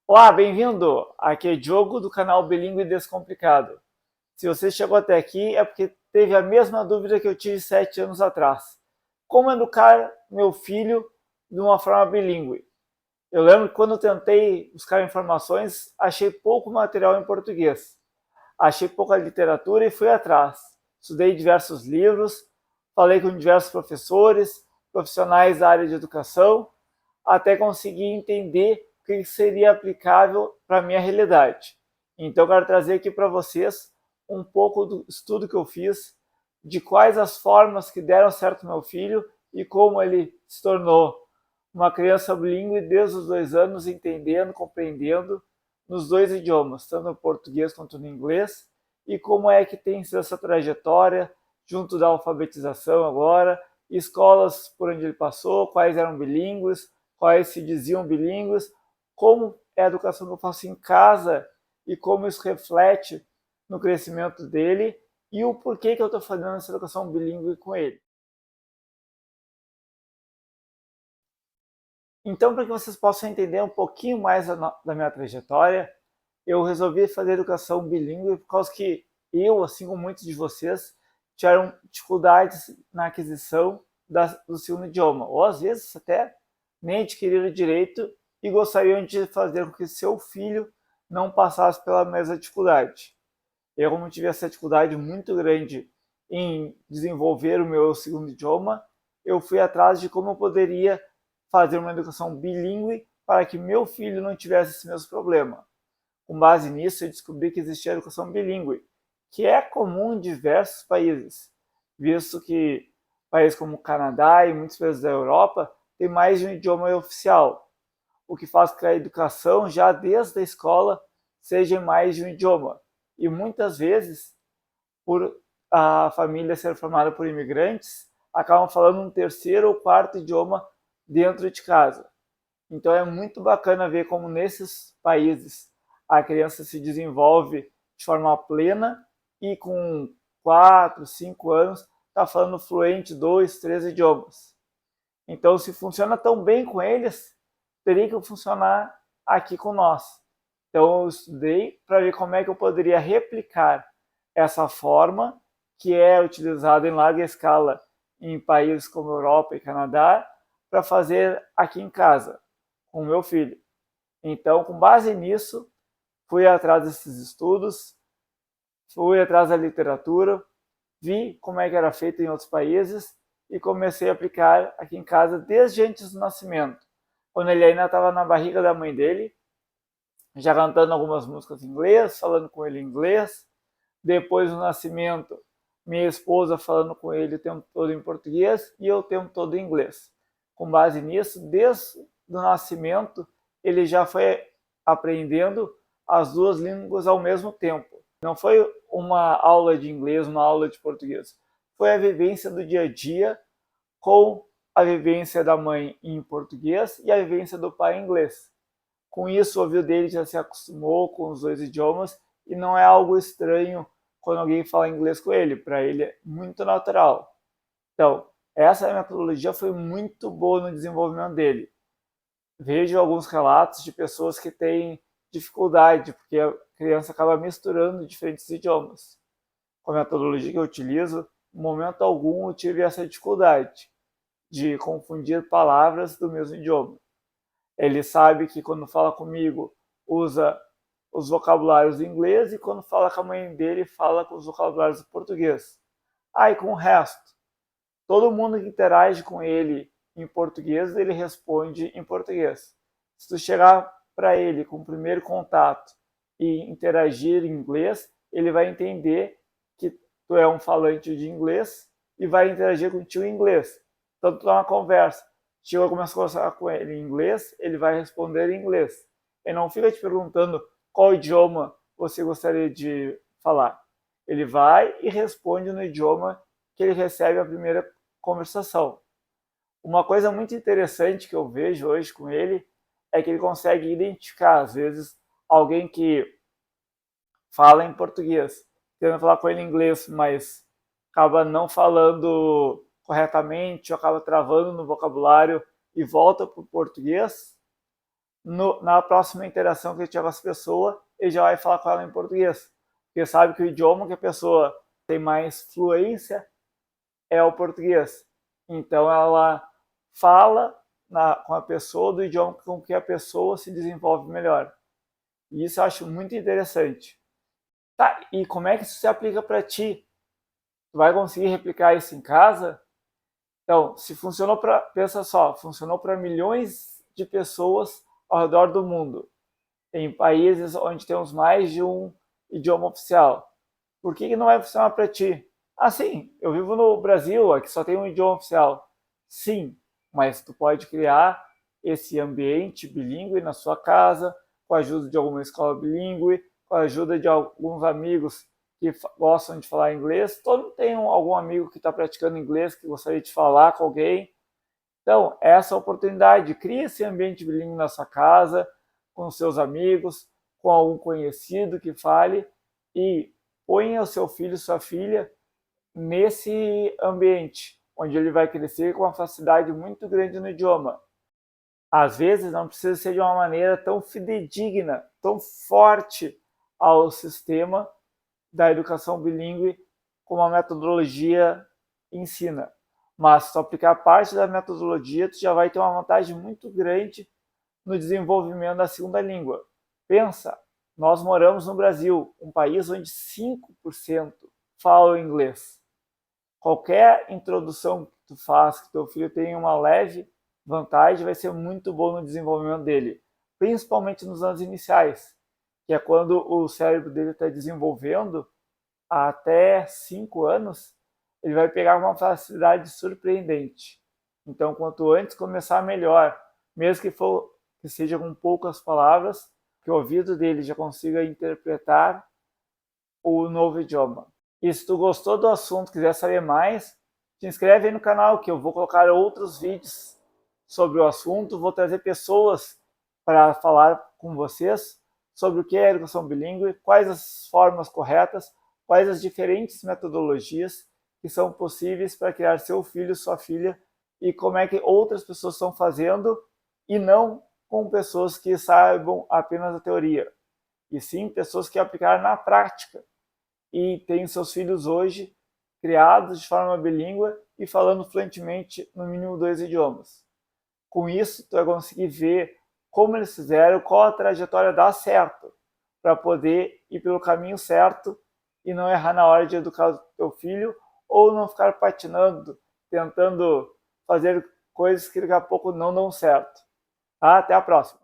Olá, bem-vindo! Aqui é Diogo do canal Bilíngue Descomplicado. Se você chegou até aqui é porque teve a mesma dúvida que eu tive 7 anos atrás. Como educar meu filho de uma forma bilíngue? Eu lembro que quando eu tentei buscar informações, achei pouco material em português. Achei pouca literatura e fui atrás. Estudei diversos livros, falei com diversos professores, profissionais da área de educação, até conseguir entender o que seria aplicável para a minha realidade. Então, eu quero trazer aqui para vocês um pouco do estudo que eu fiz, de quais as formas que deram certo no meu filho e como ele se tornou uma criança bilíngue desde os 2 anos, entendendo, compreendendo nos dois idiomas, tanto no português quanto no inglês, e como é que tem sido essa trajetória junto da alfabetização agora, escolas por onde ele passou, quais eram bilíngues, quais se diziam bilíngues, como é a educação que eu faço em casa e como isso reflete no crescimento dele e o porquê que eu estou fazendo essa educação bilíngue com ele. Então, para que vocês possam entender um pouquinho mais da minha trajetória, eu resolvi fazer educação bilíngue por causa que eu, assim como muitos de vocês, tiveram dificuldades na aquisição do segundo idioma, ou às vezes até nem adquiriram direito e gostariam de fazer com que seu filho não passasse pela mesma dificuldade. Eu, como tive essa dificuldade muito grande em desenvolver o meu segundo idioma, eu fui atrás de como eu poderia fazer uma educação bilíngue para que meu filho não tivesse esse mesmo problema. Com base nisso, eu descobri que existia a educação bilíngue, que é comum em diversos países, visto que países como o Canadá e muitos países da Europa têm mais de um idioma oficial, o que faz com que a educação, já desde a escola, seja em mais de um idioma. E muitas vezes, por a família ser formada por imigrantes, acabam falando um terceiro ou quarto idioma dentro de casa. Então é muito bacana ver como nesses países a criança se desenvolve de forma plena e com 4, 5 anos está falando fluente 2, 3 idiomas. Então, se funciona tão bem com eles, teria que funcionar aqui com nós. Então, eu estudei para ver como é que eu poderia replicar essa forma que é utilizada em larga escala em países como Europa e Canadá para fazer aqui em casa com o meu filho. Então, com base nisso, fui atrás desses estudos, fui atrás da literatura, vi como é que era feito em outros países e comecei a aplicar aqui em casa desde antes do nascimento, quando ele ainda estava na barriga da mãe dele, já cantando algumas músicas em inglês, falando com ele em inglês. Depois do nascimento, minha esposa falando com ele o tempo todo em português e eu o tempo todo em inglês. Com base nisso, desde o nascimento, ele já foi aprendendo as duas línguas ao mesmo tempo. Não foi uma aula de inglês, uma aula de português. Foi a vivência do dia a dia com a vivência da mãe em português e a vivência do pai em inglês. Com isso, o ouvido dele já se acostumou com os dois idiomas e não é algo estranho quando alguém fala inglês com ele. Para ele é muito natural. Então, essa metodologia foi muito boa no desenvolvimento dele. Vejo alguns relatos de pessoas que têm dificuldade, porque a criança acaba misturando diferentes idiomas. Com a metodologia que eu utilizo, em momento algum eu tive essa dificuldade de confundir palavras do mesmo idioma. Ele sabe que quando fala comigo usa os vocabulários do inglês e quando fala com a mãe dele fala com os vocabulários do português. Aí com o resto, todo mundo que interage com ele em português, ele responde em português. Se tu chegar para ele com o primeiro contato e interagir em inglês, ele vai entender que tu é um falante de inglês e vai interagir contigo em inglês. Então tu tá uma conversa, chega começa a conversar com ele em inglês, ele vai responder em inglês. Ele não fica te perguntando qual idioma você gostaria de falar. Ele vai e responde no idioma que ele recebe a primeira conversação. Uma coisa muito interessante que eu vejo hoje com ele é que ele consegue identificar, às vezes, alguém que fala em português, tentando falar com ele em inglês, mas acaba não falando corretamente, ou acaba travando no vocabulário e volta para o português. na próxima interação que ele tiver com essa pessoa, ele já vai falar com ela em português. Porque sabe que o idioma que a pessoa tem mais fluência é o português. Então ela fala com a pessoa do idioma com que a pessoa se desenvolve melhor. E isso eu acho muito interessante. Tá, e como é que isso se aplica para ti? Tu vai conseguir replicar isso em casa? Então, se funcionou para, pensa só, funcionou para milhões de pessoas ao redor do mundo, em países onde temos mais de um idioma oficial. Por que não vai funcionar para ti? Ah, sim, eu vivo no Brasil, aqui só tem um idioma oficial. Sim, mas tu pode criar esse ambiente bilíngue na sua casa, com a ajuda de alguma escola bilíngue, com a ajuda de alguns amigos que gostam de falar inglês. Todo mundo tem algum amigo que está praticando inglês, que gostaria de falar com alguém. Então, essa oportunidade, cria esse ambiente bilíngue na sua casa, com seus amigos, com algum conhecido que fale e ponha o seu filho, sua filha, nesse ambiente, onde ele vai crescer com uma facilidade muito grande no idioma. Às vezes não precisa ser de uma maneira tão fidedigna, tão forte ao sistema da educação bilíngue como a metodologia ensina. Mas se tu aplicar parte da metodologia, tu já vai ter uma vantagem muito grande no desenvolvimento da segunda língua. Pensa, nós moramos no Brasil, um país onde 5% falam inglês. Qualquer introdução que tu faz, que teu filho tenha uma leve vantagem, vai ser muito bom no desenvolvimento dele, principalmente nos anos iniciais, que é quando o cérebro dele está desenvolvendo até 5 anos, ele vai pegar uma facilidade surpreendente. Então, quanto antes começar, melhor. Mesmo que seja com poucas palavras, que o ouvido dele já consiga interpretar o novo idioma. E se tu gostou do assunto, quiser saber mais, te inscreve aí no canal que eu vou colocar outros vídeos sobre o assunto, vou trazer pessoas para falar com vocês sobre o que é educação bilíngue, quais as formas corretas, quais as diferentes metodologias que são possíveis para criar seu filho, sua filha, e como é que outras pessoas estão fazendo, e não com pessoas que saibam apenas a teoria, e sim pessoas que aplicaram na prática e têm seus filhos hoje criados de forma bilíngue e falando fluentemente no mínimo 2 idiomas. Com isso, tu vai conseguir ver como eles fizeram, qual a trajetória dá certo, para poder ir pelo caminho certo e não errar na hora de educar o teu filho, ou não ficar patinando, tentando fazer coisas que daqui a pouco não dão certo. Até a próxima!